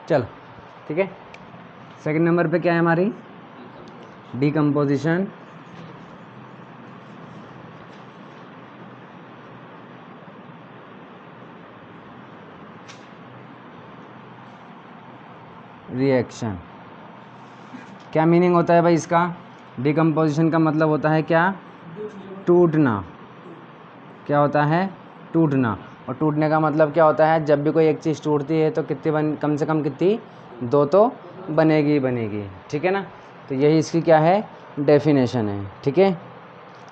चलो ठीक है, सेकंड नंबर पे क्या है हमारी, डिकम्पोजिशन। रिएक्शन। क्या मीनिंग होता है भाई इसका? डिकम्पोजिशन का मतलब होता है क्या? टूटना। क्या होता है? टूटना। और टूटने का मतलब क्या होता है? जब भी कोई एक चीज़ टूटती है तो कितनी कम से कम कितनी, दो तो बनेगी ही बनेगी, ठीक है ना। तो यही इसकी क्या है, डेफिनेशन है, ठीक है।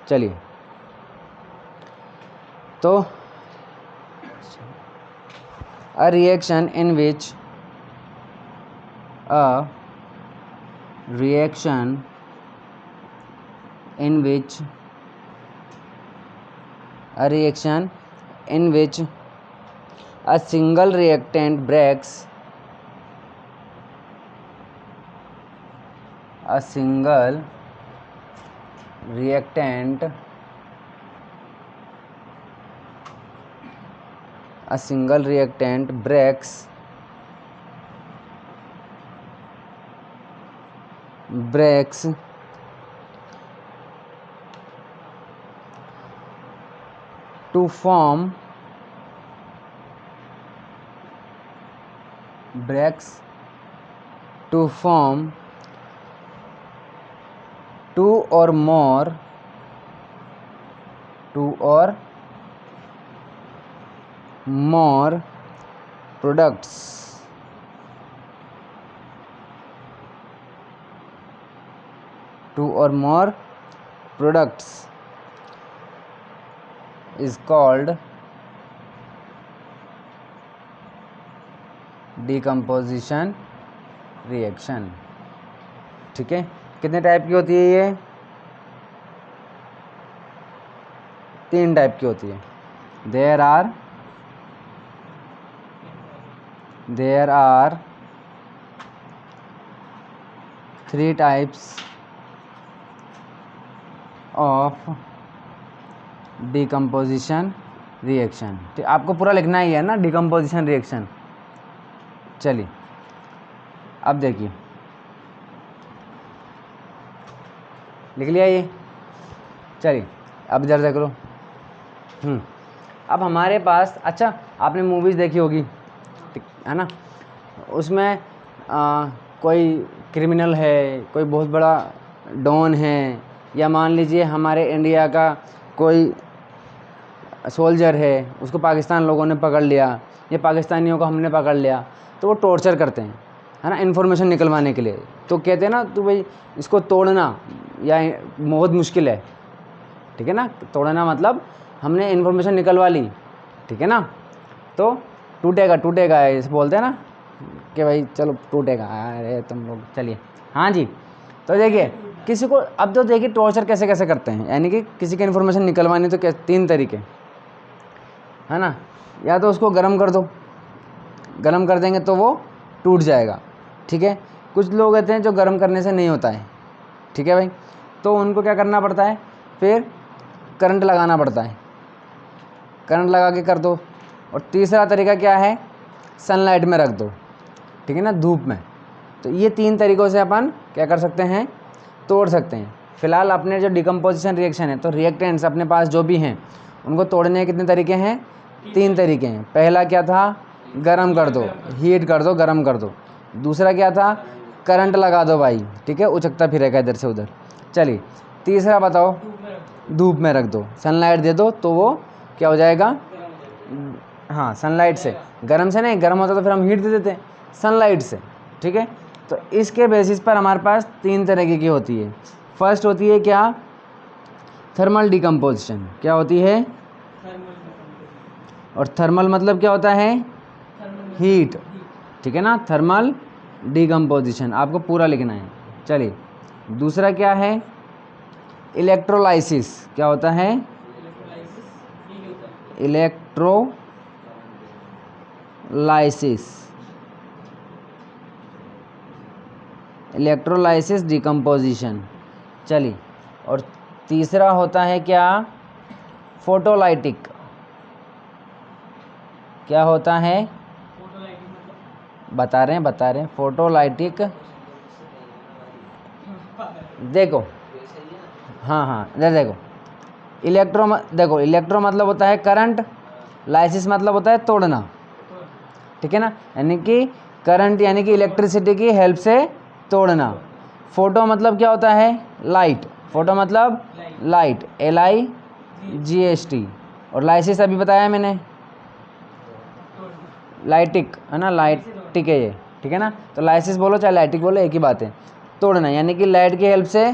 चलिए, तो अ reaction in which a reaction in which a single reactant breaks breaks to form two or more products is called decomposition reaction, ठीक है। कितने टाइप की होती है ये? 3 टाइप की होती है। There are 3 types of decomposition reaction. ठीक, आपको पूरा लिखना ही है ना, डिकम्पोजिशन रिएक्शन। चलिए अब देखिए, लिख लिया ये? चलिए अब इधर देख लो। अब हमारे पास, अच्छा आपने मूवीज़ देखी होगी, है ना, उसमें कोई क्रिमिनल है, कोई बहुत बड़ा डॉन है, या मान लीजिए हमारे इंडिया का कोई सोल्जर है, उसको पाकिस्तान लोगों ने पकड़ लिया या पाकिस्तानियों को हमने पकड़ लिया, तो वो टॉर्चर करते हैं, है ना, इन्फॉर्मेशन निकलवाने के लिए। तो कहते हैं ना, तो भाई इसको तोड़ना या बहुत मुश्किल है, ठीक है ना। तोड़ना मतलब हमने इन्फॉर्मेशन निकलवा ली, ठीक है ना, तो टूटेगा ऐसे बोलते हैं ना कि भाई चलो टूटेगा, अरे तुम लोग चलिए। हाँ जी, तो देखिए किसी को, अब तो देखिए टॉर्चर कैसे कैसे करते हैं, यानी कि किसी की इन्फॉर्मेशन निकलवानी तो 3 तरीके, है ना। या तो उसको गर्म कर दो, गर्म कर देंगे तो वो टूट जाएगा, ठीक है। कुछ लोग कहते हैं जो गर्म करने से नहीं होता है, ठीक है भाई, तो उनको क्या करना पड़ता है, फिर करंट लगाना पड़ता है, करंट लगा के कर दो। और तीसरा तरीका क्या है, सनलाइट में रख दो, ठीक है ना, धूप में। तो ये 3 तरीक़ों से अपन क्या कर सकते हैं, तोड़ सकते हैं। फिलहाल अपने जो डिकम्पोजिशन रिएक्शन है, तो रिएक्टेंट्स अपने पास जो भी हैं उनको तोड़ने के कितने तरीके हैं, 3 तरीके हैं। पहला क्या था, गरम कर दो, हीट कर दो, गरम कर दो। दूसरा क्या था, करंट लगा दो भाई, ठीक है, उचकता फिरेगा इधर से उधर। चलिए तीसरा बताओ, धूप में रख दो, सनलाइट दे दो, तो वो क्या हो जाएगा, हाँ सनलाइट से, गर्म से नहीं, गर्म होता तो फिर हम हीट दे देते, सनलाइट से, ठीक है। तो इसके बेसिस पर हमारे पास 3 तरीके की होती है। फर्स्ट होती है क्या, थर्मल डिकम्पोजिशन। क्या होती है, और थर्मल मतलब क्या होता है, हीट, ठीक है ना, थर्मल डिकम्पोजिशन आपको पूरा लिखना है। चलिए दूसरा क्या है, इलेक्ट्रोलाइसिस। क्या होता है, इलेक्ट्रोलाइसिस डिकम्पोजिशन। चलिए, और तीसरा होता है क्या, फोटोलाइटिक। क्या होता है, बता रहे हैं फोटोलाइटिक। देखो हाँ देखो देखो इलेक्ट्रो मतलब होता है करंट, लाइसिस मतलब होता है तोड़ना, ठीक है ना, यानी कि करंट यानी कि इलेक्ट्रिसिटी की हेल्प से तोड़ना। फोटो मतलब क्या होता है, लाइट, फोटो मतलब लाइट, LIGST। और लाइसिस अभी बताया मैंने, लाइटिक है ना, लाइटिक है ये, ठीक है ना। तो लाइसिस बोलो चाहे लाइटिक बोलो एक ही बात है, तोड़ना यानी कि लाइट की हेल्प से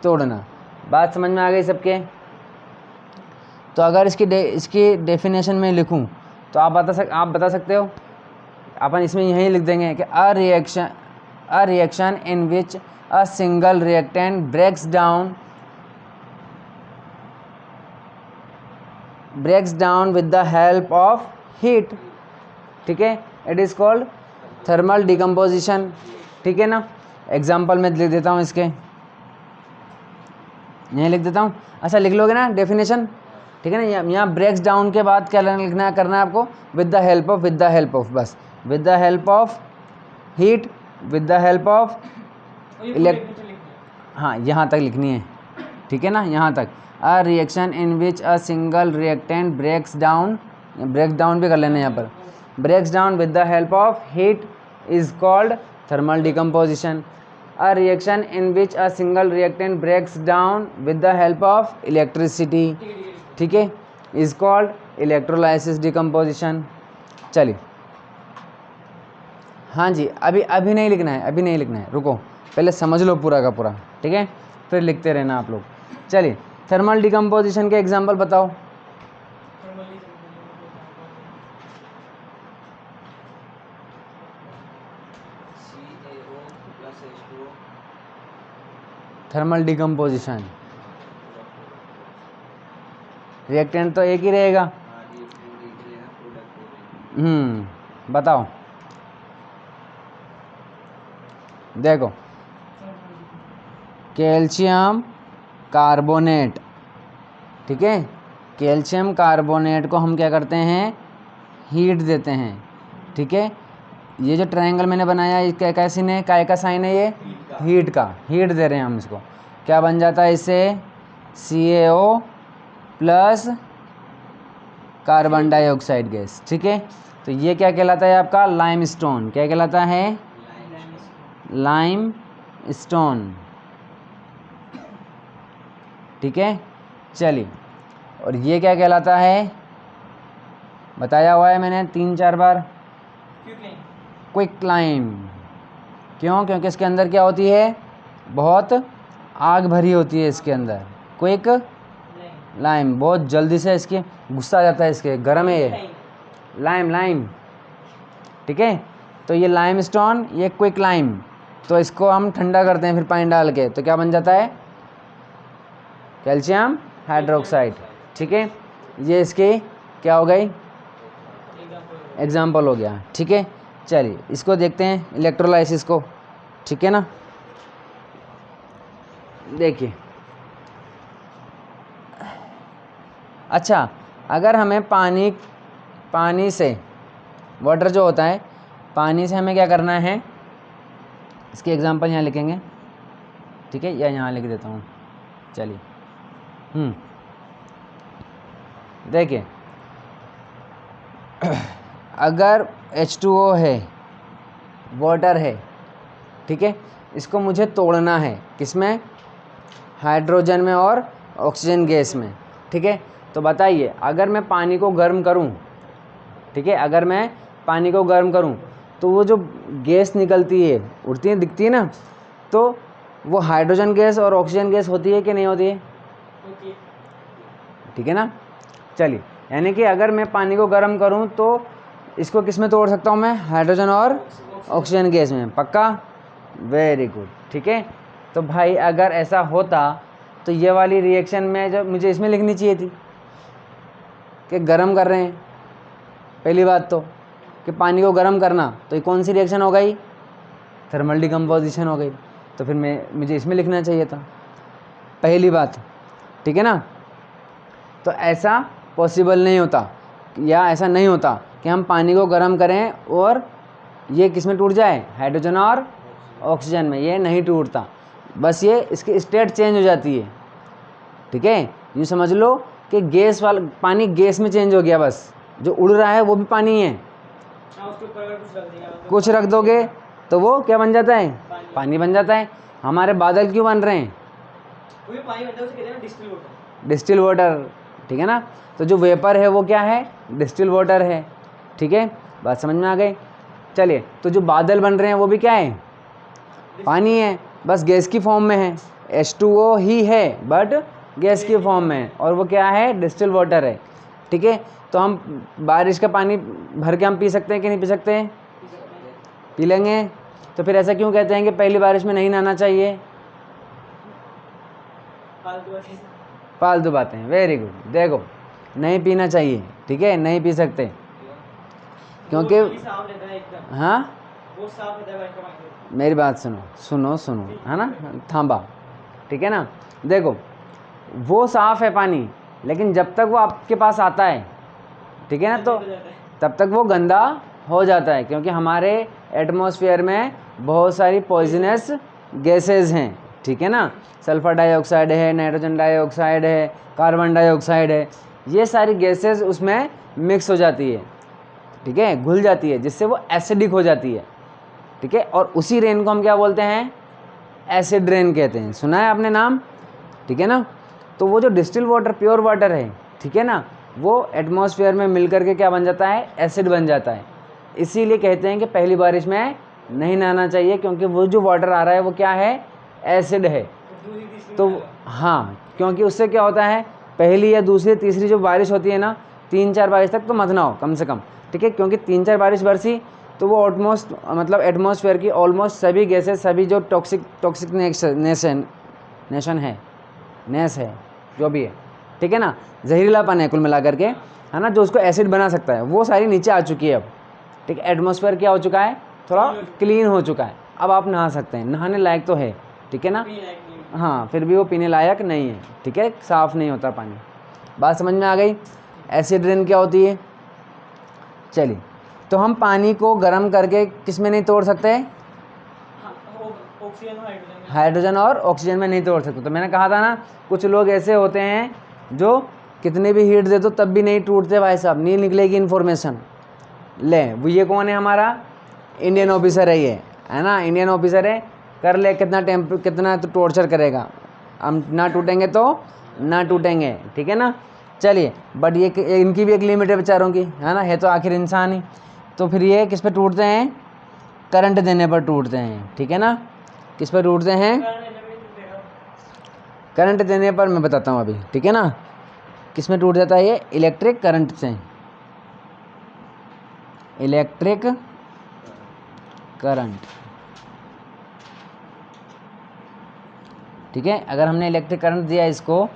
तोड़ना। बात समझ में आ गई सबके। तो अगर इसकी डेफिनेशन में लिखूं तो आप बता सकते हो, अपन इसमें यही लिख देंगे कि a reaction in which a single reactant breaks down with the help of heat, ठीक है, it is called thermal decomposition, ठीक है ना। एग्जाम्पल में लिख देता हूँ इसके, यहीं लिख देता हूँ। अच्छा लिख लोगे ना डेफिनेशन, ठीक है ना। यहाँ ब्रेक्स डाउन के बाद क्या लिखना करना है आपको, विद द हेल्प ऑफ, बस with the help of heat, with the help of हाँ यहाँ तक लिखनी है, ठीक है ना, यहाँ तक। A reaction in which a single reactant breaks down भी कर लेना यहाँ पर, breaks down with the help of heat is called thermal decomposition. A reaction in which a single reactant breaks down with the help of electricity, ठीक है, is called electrolysis decomposition. चलिए हाँ जी, अभी नहीं लिखना है, रुको पहले समझ लो पूरा का पूरा, ठीक है, फिर लिखते रहना आप लोग। चलिए थर्मल डिकम्पोजिशन के एग्जांपल बताओ। थर्मल डिकम्पोजिशन रिएक्टेंट तो एक ही रहेगा, बताओ। देखो कैल्शियम कार्बोनेट, ठीक है, कैल्शियम कार्बोनेट को हम क्या करते हैं, हीट देते हैं, ठीक है। ये जो ट्रायंगल मैंने बनाया है क्या का साइन है, काय का साइन है, ये हीट का, हीट दे रहे हैं हम इसको, क्या बन जाता है इससे, CaO plus carbon dioxide gas, ठीक है। तो ये क्या कहलाता है आपका, लाइमस्टोन, क्या कहलाता है, लाइमस्टोन, ठीक है। चलिए और ये क्या कहलाता है, बताया हुआ है मैंने 3-4 बार, क्विक लाइम। क्यों, क्योंकि इसके अंदर क्या होती है, बहुत आग भरी होती है इसके अंदर, क्विक लाइम, बहुत जल्दी से इसके गुस्सा आ जाता है, इसके गर्म है ये, लाइम, ठीक है। तो ये लाइमस्टोन, ये क्विक लाइम, तो इसको हम ठंडा करते हैं फिर पानी डाल के, तो क्या बन जाता है, कैल्शियम हाइड्रोक्साइड, ठीक है। ये इसकी क्या हो गई, एग्जाम्पल हो गया, ठीक है। चलिए इसको देखते हैं इलेक्ट्रोलाइसिस को, ठीक है ना। देखिए अच्छा, अगर हमें पानी से, वाटर जो होता है, पानी से हमें क्या करना है, इसके एग्जांपल यहाँ लिखेंगे, ठीक है, या यहाँ लिख देता हूँ। चलिए देखिए अगर H2O है, वाटर है, ठीक है, इसको मुझे तोड़ना है, किसमें, हाइड्रोजन में और ऑक्सीजन गैस में, ठीक है। तो बताइए अगर मैं पानी को गर्म करूं, ठीक है, अगर मैं पानी को गर्म करूं तो वो जो गैस निकलती है, उड़ती है, दिखती है ना, तो वो हाइड्रोजन गैस और ऑक्सीजन गैस होती है कि नहीं होती है, ठीक है ना। चलिए यानी कि अगर मैं पानी को गर्म करूं तो इसको किस में तोड़ सकता हूं मैं, हाइड्रोजन और ऑक्सीजन गैस में, पक्का, वेरी गुड, ठीक है। तो भाई अगर ऐसा होता तो ये वाली रिएक्शन में जब मुझे इसमें लिखनी चाहिए थी कि गर्म कर रहे हैं, पहली बात तो कि पानी को गर्म करना, तो ये कौन सी रिएक्शन हो गई, थर्मल डिकम्पोजिशन हो गई, तो फिर मुझे इसमें लिखना चाहिए था, पहली बात, ठीक है ना। तो ऐसा पॉसिबल नहीं होता, या ऐसा नहीं होता कि कि हम पानी को गर्म करें और ये किस में टूट जाए, हाइड्रोजन और ऑक्सीजन में। ये नहीं टूटता, बस ये इसकी स्टेट चेंज हो जाती है। ठीक है, यूँ समझ लो कि गैस वाला पानी गैस में चेंज हो गया, बस जो उड़ रहा है वो भी पानी है। उसके ऊपर अगर कुछ रख दिया कुछ रख दोगे तो वो क्या बन जाता है, पानी बन जाता है। हमारे बादल क्यों बन रहे हैं, वो भी पानी बनता है, उसे कहते हैं डिस्टिल वाटर। डिस्टिल वाटर, ठीक है ना। तो जो वेपर है वो क्या है, डिस्टिल वाटर है। ठीक है, बात समझ में आ गई। चलिए, तो जो बादल बन रहे हैं वो भी क्या है, पानी है, बस गैस की फॉर्म में है। H2O ही है बट गैस की फॉर्म में है, और वो क्या है, डिस्टिल वाटर है। ठीक है, तो हम बारिश का पानी भर के हम पी सकते हैं कि नहीं पी सकते हैं, पी लेंगे। तो फिर ऐसा क्यों कहते हैं कि पहली बारिश में नहीं नहाना चाहिए, फालतू बातें, वेरी गुड। देखो, नहीं पीना चाहिए, ठीक है, नहीं पी सकते क्योंकि साफ रहता है एकदम, हाँ, वो साफ रहता है बारिश का पानी। मेरी बात सुनो सुनो सुनो, है ना, थांबा, ठीक है ना। देखो, वो साफ़ है पानी, लेकिन जब तक वो आपके पास आता है, ठीक है ना, तो तब तक वो गंदा हो जाता है, क्योंकि हमारे एटमॉस्फेयर में बहुत सारी पॉइजनस गैसेस हैं। ठीक है ना, सल्फ़र डाइऑक्साइड है, नाइट्रोजन डाइऑक्साइड है, कार्बन डाइऑक्साइड है, ये सारी गैसेस उसमें मिक्स हो जाती है। ठीक है, घुल जाती है, जिससे वो एसिडिक हो जाती है। ठीक है, और उसी रेन को हम क्या बोलते हैं, एसिड रेन कहते हैं। सुना है आपने नाम, ठीक है ना। तो वो जो डिस्टिल वाटर, प्योर वाटर है, ठीक है ना, वो एटमॉस्फेयर में मिल करके क्या बन जाता है, एसिड बन जाता है। इसीलिए कहते हैं कि पहली बारिश में नहीं नहाना चाहिए, क्योंकि वो जो वाटर आ रहा है वो क्या है, एसिड है। तो हाँ, क्योंकि उससे क्या होता है, पहली या दूसरी तीसरी जो बारिश होती है ना, 3-4 बारिश तक तो मत नहाओ कम से कम। ठीक है, क्योंकि 3-4 बारिश बरसी तो वो ऑलमोस्ट, मतलब एटमॉस्फेयर की ऑलमोस्ट सभी गैसेस, सभी जो टॉक्सिक नेस है, जो भी है, ठीक है ना, जहरीलापन है कुल मिला करके, है ना, जो उसको एसिड बना सकता है, वो सारी नीचे आ चुकी है अब। ठीक है, एटमॉस्फेयर क्या हो चुका है, थोड़ा क्लीन हो चुका है। अब आप नहा सकते हैं, नहाने लायक तो है, ठीक है ना। हाँ, फिर भी वो पीने लायक नहीं है, ठीक है, साफ़ नहीं होता पानी। बात समझ में आ गई। एसिड रेन क्या होती है। चलिए, तो हम पानी को गर्म करके किस में नहीं तोड़ सकते, हाइड्रोजन और ऑक्सीजन में नहीं तोड़ सकते। तो मैंने कहा था ना, कुछ लोग ऐसे होते हैं जो कितने भी हीट दे दो तब भी नहीं टूटते, भाई साहब, नहीं निकलेगी इन्फॉर्मेशन। ले, वो ये कौन है, हमारा इंडियन ऑफिसर है, ये है ना, इंडियन ऑफिसर है, कर ले, कितना तो टॉर्चर करेगा, हम ना टूटेंगे तो ना टूटेंगे, ठीक है ना। चलिए, बट ये इनकी भी एक लिमिट है बेचारों की, है ना, है तो आखिर इंसान ही। तो फिर ये किस पे टूटते हैं, करंट देने पर टूटते हैं, ठीक है ना। किस पर टूटते हैं, करंट देने पर, मैं बताता हूँ अभी, ठीक है ना। किस में टूट जाता है ये, इलेक्ट्रिक करंट से, इलेक्ट्रिक करंट, ठीक है। अगर हमने इलेक्ट्रिक करंट दिया इसको,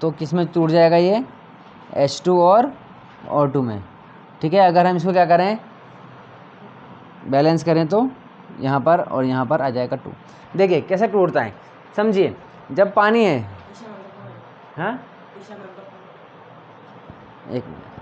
तो किस में टूट जाएगा ये, H2 और O2 में, ठीक है। अगर हम इसको क्या करें, बैलेंस करें, तो यहाँ पर और यहाँ पर आ जाएगा 2। देखिए कैसे टूटता है, समझिए। जब पानी है, हाँ, एक मिनट,